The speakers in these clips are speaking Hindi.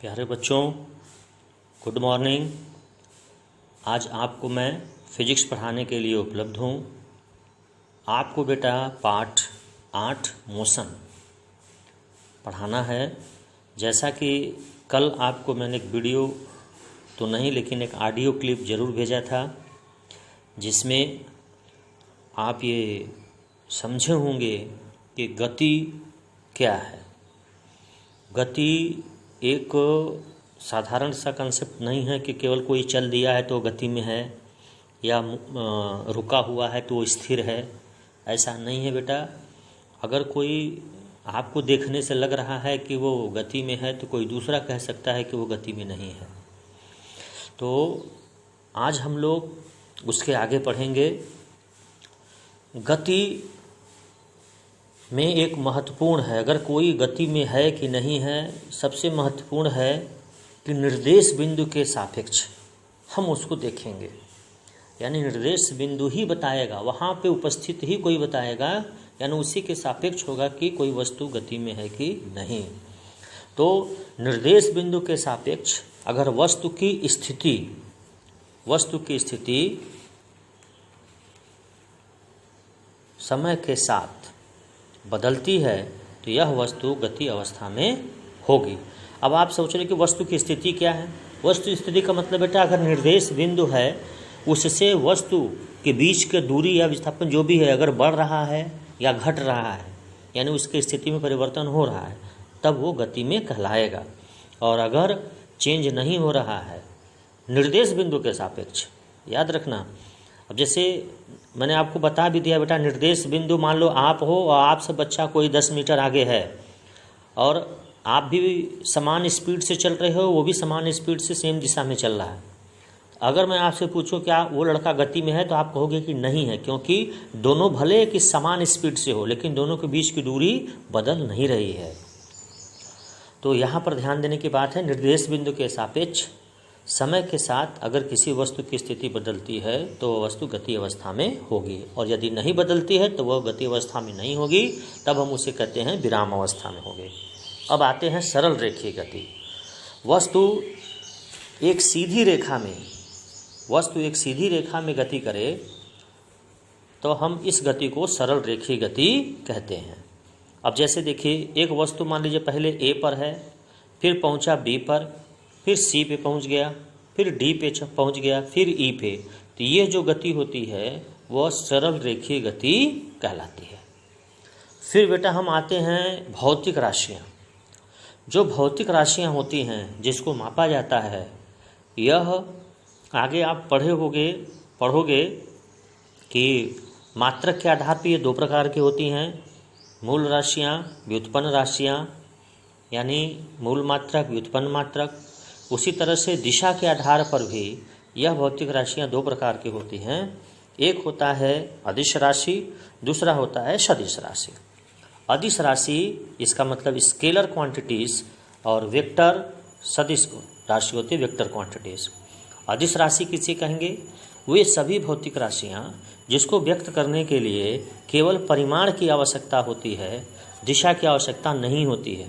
प्यारे बच्चों, गुड मॉर्निंग। आज आपको मैं फिजिक्स पढ़ाने के लिए उपलब्ध हूँ। आपको बेटा पाठ 8 मोशन पढ़ाना है। जैसा कि कल आपको मैंने एक वीडियो तो नहीं लेकिन एक ऑडियो क्लिप ज़रूर भेजा था, जिसमें आप ये समझे होंगे कि गति क्या है। गति एक साधारण सा कंसेप्ट नहीं है कि केवल कोई चल दिया है तो गति में है, या रुका हुआ है तो स्थिर है। ऐसा नहीं है बेटा। अगर कोई आपको देखने से लग रहा है कि वो गति में है तो कोई दूसरा कह सकता है कि वो गति में नहीं है। तो आज हम लोग उसके आगे पढ़ेंगे। गति में एक महत्वपूर्ण है, अगर कोई गति में है कि नहीं है, सबसे महत्वपूर्ण है कि निर्देश बिंदु के सापेक्ष हम उसको देखेंगे। यानी निर्देश बिंदु ही बताएगा, वहाँ पे उपस्थित ही कोई बताएगा, यानी उसी के सापेक्ष होगा कि कोई वस्तु गति में है कि नहीं। तो निर्देश बिंदु के सापेक्ष अगर वस्तु की स्थिति समय के साथ बदलती है तो यह वस्तु गति अवस्था में होगी। अब आप सोच रहे कि वस्तु की स्थिति क्या है। वस्तु स्थिति का मतलब बेटा, अगर निर्देश बिंदु है उससे वस्तु के बीच के दूरी या विस्थापन जो भी है अगर बढ़ रहा है या घट रहा है, यानी उसकी स्थिति में परिवर्तन हो रहा है, तब वो गति में कहलाएगा। और अगर चेंज नहीं हो रहा है निर्देश बिंदु के सापेक्ष, याद रखना। अब जैसे मैंने आपको बता भी दिया बेटा, निर्देश बिंदु मान लो आप हो और आपसे बच्चा कोई 10 मीटर आगे है और आप भी समान स्पीड से चल रहे हो, वो भी समान स्पीड से सेम दिशा में चल रहा है। अगर मैं आपसे पूछूं क्या वो लड़का गति में है, तो आप कहोगे कि नहीं है, क्योंकि दोनों भले कि समान स्पीड से हो लेकिन दोनों के बीच की दूरी बदल नहीं रही है। तो यहाँ पर ध्यान देने की बात है, निर्देश बिंदु के सापेक्ष समय के साथ अगर किसी वस्तु की स्थिति बदलती है तो वह वस्तु गति अवस्था में होगी, और यदि नहीं बदलती है तो वह गति अवस्था में नहीं होगी, तब हम उसे कहते हैं विराम अवस्था में होगी। अब आते हैं सरल रेखीय गति। वस्तु एक सीधी रेखा में गति करे तो हम इस गति को सरल रेखीय गति कहते हैं। अब जैसे देखिए, एक वस्तु मान लीजिए पहले ए पर है, फिर पहुंचा बी पर, फिर सी पे पहुंच गया, फिर डी पे पहुंच गया, फिर ई पे, तो ये जो गति होती है वह सरल रेखीय गति कहलाती है। फिर बेटा हम आते हैं भौतिक राशियाँ। जो भौतिक राशियाँ होती हैं जिसको मापा जाता है, यह आगे आप पढ़ोगे कि मात्रक के आधार पर ये 2 प्रकार की होती हैं, मूल राशियाँ, व्युत्पन्न राशियाँ, यानी मूल मात्रक, व्युत्पन्न मात्रक। उसी तरह से दिशा के आधार पर भी यह भौतिक राशियाँ 2 प्रकार की होती हैं। एक होता है अदिश राशि, दूसरा होता है सदिश राशि। अदिश राशि इसका मतलब स्केलर क्वांटिटीज़, और वेक्टर सदिश राशि होती है वेक्टर क्वांटिटीज़। अदिश राशि किसे कहेंगे? वे सभी भौतिक राशियाँ जिसको व्यक्त करने के लिए केवल परिमाण की आवश्यकता होती है, दिशा की आवश्यकता नहीं होती है,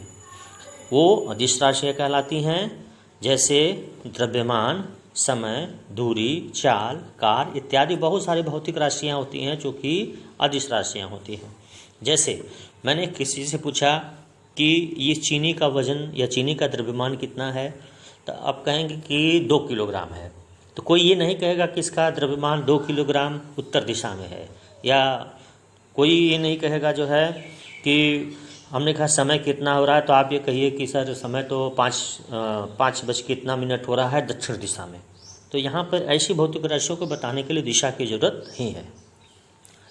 वो अदिश राशियाँ कहलाती हैं। जैसे द्रव्यमान, समय, दूरी, चाल, कार्य इत्यादि बहुत सारी भौतिक राशियाँ होती हैं जो कि अदिश राशियाँ होती हैं। जैसे मैंने किसी से पूछा कि ये चीनी का वजन या चीनी का द्रव्यमान कितना है, तो आप कहेंगे कि 2 किलोग्राम है। तो कोई ये नहीं कहेगा कि इसका द्रव्यमान 2 किलोग्राम उत्तर दिशा में है, या कोई ये नहीं कहेगा जो है कि हमने कहा समय कितना हो रहा है, तो आप ये कहिए कि सर समय तो 5 बज के इतना मिनट हो रहा है दक्षिण दिशा में। तो यहाँ पर ऐसी भौतिक राशियों को बताने के लिए दिशा की जरूरत नहीं है।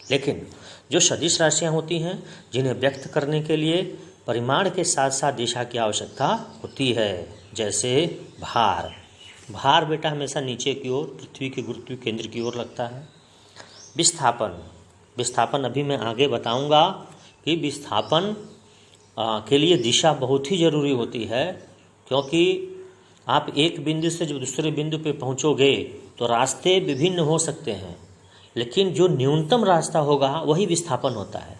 लेकिन जो सदिश राशियाँ होती हैं जिन्हें व्यक्त करने के लिए परिमाण के साथ साथ दिशा की आवश्यकता होती है, जैसे भार बेटा हमेशा नीचे की ओर, पृथ्वी के गुरुत्व केंद्र की ओर लगता है। विस्थापन अभी मैं आगे बताऊंगा कि विस्थापन के लिए दिशा बहुत ही ज़रूरी होती है, क्योंकि आप एक बिंदु से जब दूसरे बिंदु पे पहुंचोगे तो रास्ते विभिन्न हो सकते हैं, लेकिन जो न्यूनतम रास्ता होगा वही विस्थापन होता है।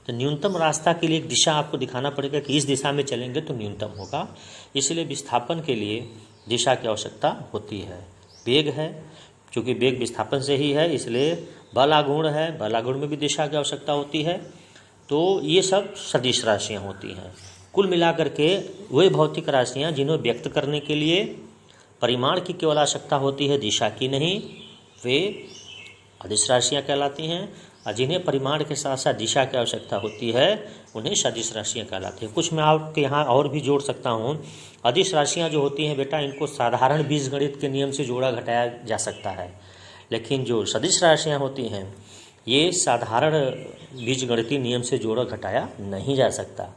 तो न्यूनतम रास्ता के लिए एक दिशा आपको दिखाना पड़ेगा कि इस दिशा में चलेंगे तो न्यूनतम होगा। इसलिए विस्थापन के लिए दिशा की आवश्यकता होती है। वेग है, चूँकि वेग विस्थापन से ही है, इसलिए बल आघूर्ण है, बल आघूर्ण में भी दिशा की आवश्यकता होती है। तो ये सब सदिश राशियाँ होती हैं। कुल मिलाकर के वे भौतिक राशियाँ जिन्हें व्यक्त करने के लिए परिमाण की केवल आवश्यकता होती है, दिशा की नहीं, वे अदिश राशियाँ कहलाती हैं। और जिन्हें परिमाण के साथ साथ दिशा की आवश्यकता होती है उन्हें सदिश राशियाँ कहलाती हैं। कुछ मैं आपके यहाँ और भी जोड़ सकता हूँ। अदिश राशियाँ जो होती हैं बेटा, इनको साधारण बीजगणित के नियम से जोड़ा घटाया जा सकता है, लेकिन जो सदिश राशियाँ होती हैं ये साधारण बीजगणितीय नियम से जोड़ा घटाया नहीं जा सकता।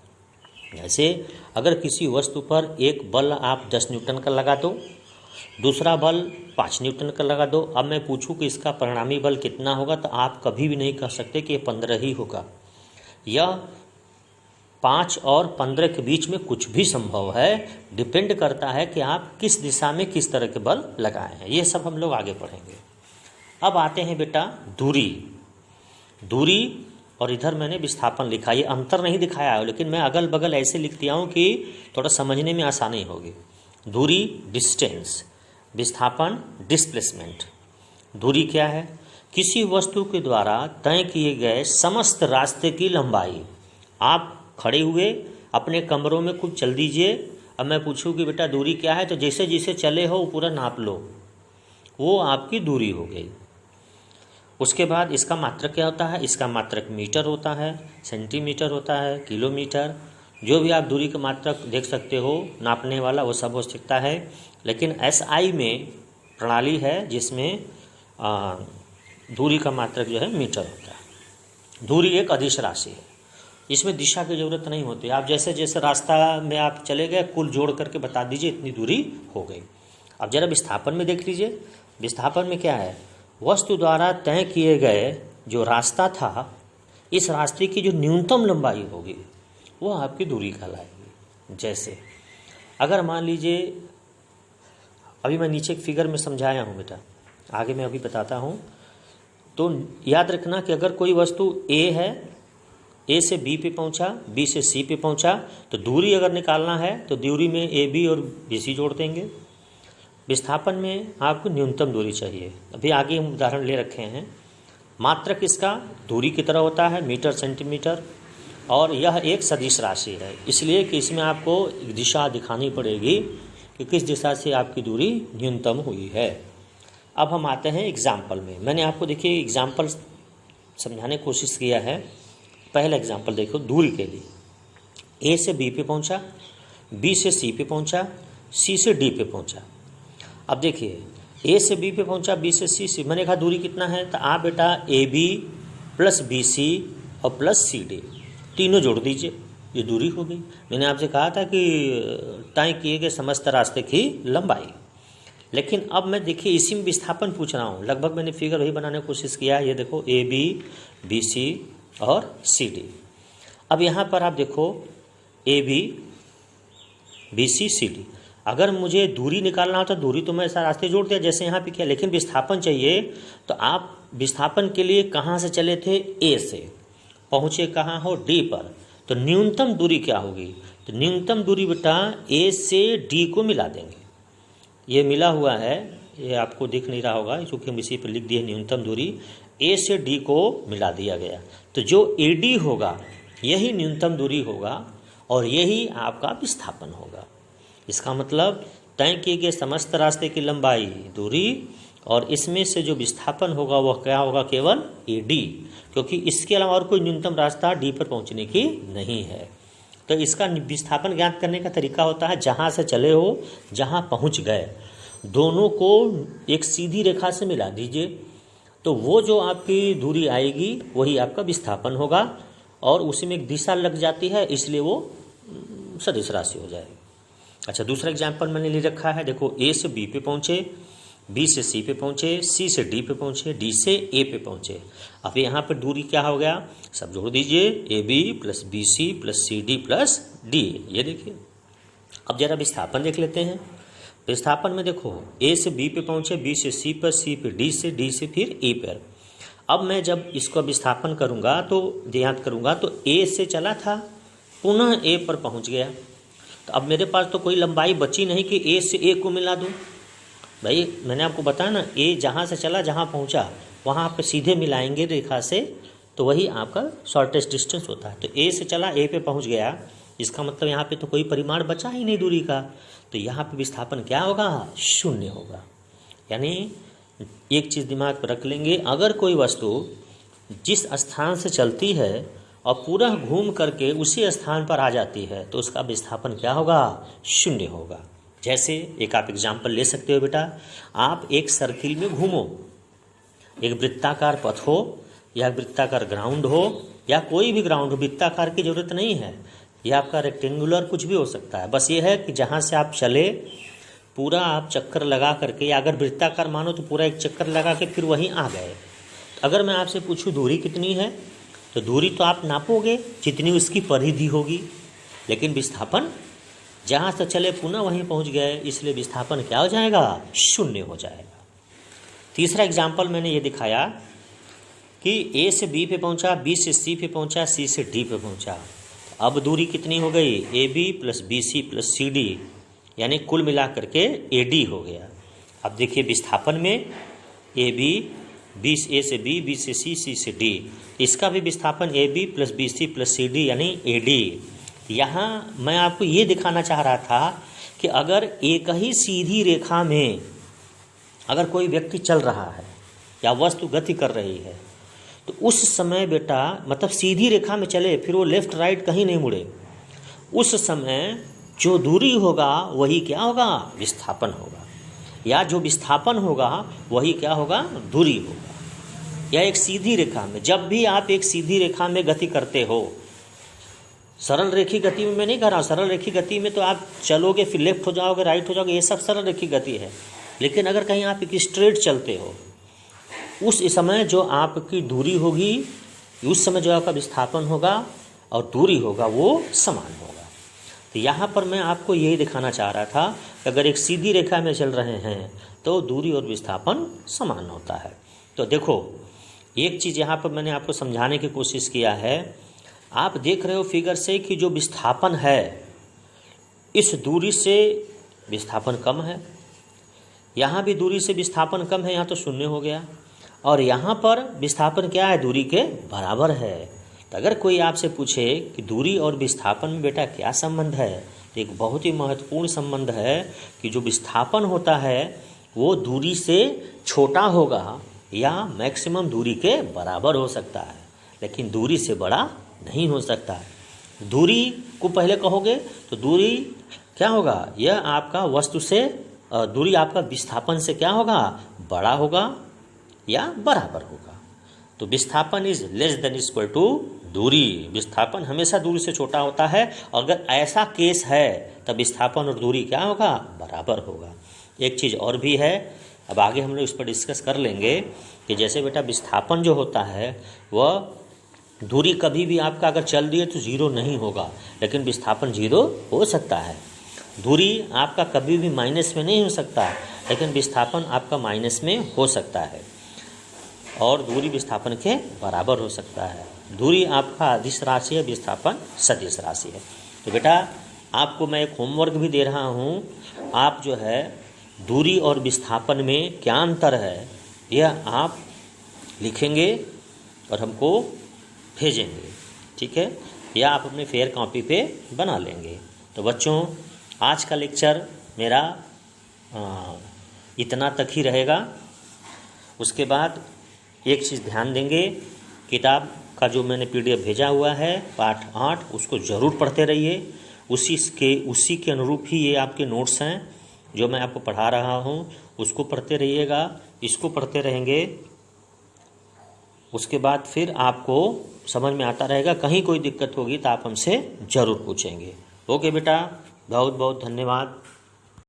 जैसे अगर किसी वस्तु पर एक बल आप 10 न्यूटन का लगा दो, दूसरा बल 5 न्यूटन का लगा दो, अब मैं पूछूं कि इसका परिणामी बल कितना होगा, तो आप कभी भी नहीं कह सकते कि ये 15 ही होगा। यह 5 और 15 के बीच में कुछ भी संभव है, डिपेंड करता है कि आप किस दिशा में किस तरह के बल लगाए हैं। ये सब हम लोग आगे पढ़ेंगे। अब आते हैं बेटा दूरी और इधर मैंने विस्थापन लिखा। ये अंतर नहीं दिखाया है, लेकिन मैं अगल बगल ऐसे लिख दिया हूँ कि थोड़ा समझने में आसानी होगी। दूरी डिस्टेंस, विस्थापन डिस्प्लेसमेंट। दूरी क्या है? किसी वस्तु के द्वारा तय किए गए समस्त रास्ते की लंबाई। आप खड़े हुए अपने कमरों में कुछ चल दीजिए, अब मैं पूछूं कि बेटा दूरी क्या है, तो जैसे जैसे चले हो पूरा नाप लो, वो आपकी दूरी हो गई। उसके बाद इसका मात्रक क्या होता है? इसका मात्रक मीटर होता है, सेंटीमीटर होता है, किलोमीटर, जो भी आप दूरी का मात्रक देख सकते हो नापने वाला, वो सब हो सकता है। लेकिन SI में प्रणाली है जिसमें दूरी का मात्रक जो है मीटर होता है। दूरी एक अदिश राशि है, इसमें दिशा की जरूरत नहीं होती। आप जैसे जैसे रास्ता में आप चले गए, कुल जोड़ करके बता दीजिए इतनी दूरी हो गई। अब जरा विस्थापन में देख लीजिए। विस्थापन में क्या है? वस्तु द्वारा तय किए गए जो रास्ता था, इस रास्ते की जो न्यूनतम लंबाई होगी वो आपकी दूरी कहलाएगी। जैसे अगर मान लीजिए, अभी मैं नीचे एक फिगर में समझाया हूँ बेटा, आगे मैं अभी बताता हूँ। तो याद रखना कि अगर कोई वस्तु A है, A से B पे पहुँचा, B से C पे पहुँचा, तो दूरी अगर निकालना है तो दूरी में AB और BC जोड़ देंगे। विस्थापन में आपको न्यूनतम दूरी चाहिए। अभी आगे हम उदाहरण ले रखे हैं। मात्रक इसका दूरी की तरह होता है, मीटर सेंटीमीटर, और यह एक सदिश राशि है, इसलिए कि इसमें आपको एक दिशा दिखानी पड़ेगी कि किस दिशा से आपकी दूरी न्यूनतम हुई है। अब हम आते हैं एग्जाम्पल में। मैंने आपको देखिए एग्जाम्पल समझाने की कोशिश किया है। पहला एग्जाम्पल देखो, दूरी के लिए A से B पे पहुंचा, B से C पे पहुंचा, C से D पे पहुंचा। अब देखिए A से B पे पहुंचा, B से C से, मैंने कहा दूरी कितना है, तो आप बेटा AB प्लस BC और प्लस CD तीनों जोड़ दीजिए, ये दूरी हो गई। मैंने आपसे कहा था कि तय किए गए समस्त रास्ते की लंबाई। लेकिन अब मैं देखिए इसी में विस्थापन पूछ रहा हूँ, लगभग मैंने फिगर वही बनाने की कोशिश किया है। ये देखो AB BC और CD। अब यहाँ पर आप देखो AB BC CD, अगर मुझे दूरी निकालना हो तो दूरी तो मैं ऐसा रास्ते जोड़ दिया जैसे यहाँ पे किया, लेकिन विस्थापन चाहिए। तो आप विस्थापन के लिए कहाँ से चले थे? A से, पहुँचे कहाँ हो? D पर। तो न्यूनतम दूरी क्या होगी? तो न्यूनतम दूरी बेटा A से D को मिला देंगे। ये मिला हुआ है, ये आपको दिख नहीं रहा होगा क्योंकि हम इसी पर लिख दिए न्यूनतम दूरी। A से D को मिला दिया गया, तो जो AD होगा यही न्यूनतम दूरी होगा और यही आपका विस्थापन होगा। इसका मतलब तय किए गए समस्त रास्ते की लंबाई दूरी, और इसमें से जो विस्थापन होगा वह क्या होगा? केवल AD, क्योंकि इसके अलावा और कोई न्यूनतम रास्ता D पर पहुंचने की नहीं है। तो इसका विस्थापन ज्ञात करने का तरीका होता है, जहां से चले हो, जहां पहुंच गए, दोनों को एक सीधी रेखा से मिला दीजिए, तो वो जो आपकी दूरी आएगी वही आपका विस्थापन होगा, और उसी में एक दिशा लग जाती है, इसलिए वो सदिश राशि हो जाएगी। अच्छा, दूसरा एग्जाम्पल मैंने ले रखा है। देखो A से B पे पहुँचे, B से C पे पहुँचे, C से D पे पहुँचे, D से A पे पहुँचे। अब यहाँ पर दूरी क्या हो गया? सब जोड़ दीजिए, AB plus BC plus CD plus D। ये देखिए। अब जरा विस्थापन देख लेते हैं। विस्थापन में देखो A से B पे पहुँचे, B से C पर, C पे D से, D से फिर E पर। अब मैं जब इसको विस्थापन करूँगा तो याद करूँगा तो ए से चला था, पुनः ए पर पहुँच गया। तो अब मेरे पास तो कोई लंबाई बची नहीं कि ए से ए को मिला दूँ। भाई मैंने आपको बताया ना, ए जहाँ से चला जहाँ पहुँचा वहाँ आप सीधे मिलाएंगे रेखा से, तो वही आपका शॉर्टेस्ट डिस्टेंस होता है। तो ए से चला ए पे पहुँच गया, इसका मतलब यहाँ पे तो कोई परिमाण बचा ही नहीं दूरी का, तो यहाँ पे विस्थापन क्या होगा? शून्य होगा। यानी एक चीज़ दिमाग पर रख लेंगे, अगर कोई वस्तु जिस स्थान से चलती है और पूरा घूम करके उसी स्थान पर आ जाती है तो उसका विस्थापन क्या होगा? शून्य होगा। जैसे एक आप एग्जाम्पल ले सकते हो बेटा, आप एक सर्किल में घूमो, एक वृत्ताकार पथ हो या वृत्ताकार ग्राउंड हो या कोई भी ग्राउंड हो, वृत्ताकार की जरूरत नहीं है, यह आपका रेक्टेंगुलर कुछ भी हो सकता है। बस ये है कि जहाँ से आप चले पूरा आप चक्कर लगा करके, या अगर वृत्ताकार मानो तो पूरा एक चक्कर लगा के फिर वहीं आ गए। अगर मैं आपसे पूछूं दूरी कितनी है, तो दूरी तो आप नापोगे जितनी उसकी परिधि होगी, लेकिन विस्थापन जहाँ से चले पुनः वहीं पहुँच गए, इसलिए विस्थापन क्या हो जाएगा? शून्य हो जाएगा। तीसरा एग्जाम्पल मैंने ये दिखाया कि ए से बी पे पहुँचा, बी से सी पे पहुँचा, सी से डी पे पहुँचा। अब दूरी कितनी हो गई? A B plus B C plus C D, यानी कुल मिला करके ए डी हो गया। अब देखिए विस्थापन में ए बी, बी ए से बी, बी से सी, सी से डी, इसका भी विस्थापन A B plus B C plus C D यानी ए डी। यहाँ मैं आपको ये दिखाना चाह रहा था कि अगर एक ही सीधी रेखा में अगर कोई व्यक्ति चल रहा है या वस्तु गति कर रही है, तो उस समय बेटा मतलब सीधी रेखा में चले, फिर वो लेफ्ट राइट कहीं नहीं मुड़े, उस समय जो दूरी होगा वही क्या होगा? विस्थापन होगा, या जो विस्थापन होगा वही क्या होगा? दूरी होगा। या एक सीधी रेखा में, जब भी आप एक सीधी रेखा में गति करते हो, सरल रेखी गति में मैं नहीं कह रहा हूँ, सरल रेखी गति में तो आप चलोगे फिर लेफ्ट हो जाओगे, राइट हो जाओगे, ये सब सरल रेखी गति है। लेकिन अगर कहीं आप एक स्ट्रेट चलते हो, उस समय जो आपकी दूरी होगी, उस समय जो आपका विस्थापन होगा और दूरी होगा वो समान होगा। तो यहाँ पर मैं आपको यही दिखाना चाह रहा था कि अगर एक सीधी रेखा में चल रहे हैं तो दूरी और विस्थापन समान होता है। तो देखो एक चीज़ यहाँ पर मैंने आपको समझाने की कोशिश किया है। आप देख रहे हो फिगर से कि जो विस्थापन है इस दूरी से विस्थापन कम है, यहाँ भी दूरी से विस्थापन कम है, यहाँ तो शून्य हो गया, और यहाँ पर विस्थापन क्या है? दूरी के बराबर है। तो अगर कोई आपसे पूछे कि दूरी और विस्थापन में बेटा क्या संबंध है, तो एक बहुत ही महत्वपूर्ण संबंध है कि जो विस्थापन होता है वो दूरी से छोटा होगा या मैक्सिमम दूरी के बराबर हो सकता है, लेकिन दूरी से बड़ा नहीं हो सकता है। दूरी को पहले कहोगे तो दूरी क्या होगा? यह आपका वस्तु से दूरी आपका विस्थापन से क्या होगा? बड़ा होगा या बराबर होगा। तो विस्थापन is less than equal to दूरी। विस्थापन हमेशा दूरी से छोटा होता है, और अगर ऐसा केस है तब विस्थापन और दूरी क्या होगा? बराबर होगा। एक चीज़ और भी है, अब आगे हम लोग इस पर डिस्कस कर लेंगे कि जैसे बेटा विस्थापन जो होता है वह दूरी कभी भी आपका अगर चल दिए तो जीरो नहीं होगा, लेकिन विस्थापन जीरो हो सकता है। दूरी आपका कभी भी माइनस में नहीं हो सकता, लेकिन विस्थापन आपका माइनस में हो सकता है, और दूरी विस्थापन के बराबर हो सकता है। दूरी आपका अदिश राशि है, विस्थापन सदिश राशि है। तो बेटा आपको मैं एक होमवर्क भी दे रहा हूँ, आप जो है दूरी और विस्थापन में क्या अंतर है यह आप लिखेंगे और हमको भेजेंगे, ठीक है, या आप अपने फेयर कॉपी पे बना लेंगे। तो बच्चों आज का लेक्चर मेरा इतना तक ही रहेगा। उसके बाद एक चीज़ ध्यान देंगे, किताब का जो मैंने PDF भेजा हुआ है पाठ 8 उसको ज़रूर पढ़ते रहिए। उसी के अनुरूप ही ये आपके नोट्स हैं जो मैं आपको पढ़ा रहा हूँ, उसको पढ़ते रहिएगा। इसको पढ़ते रहेंगे, उसके बाद फिर आपको समझ में आता रहेगा। कहीं कोई दिक्कत होगी तो आप हमसे ज़रूर पूछेंगे। ओके बेटा, बहुत बहुत धन्यवाद।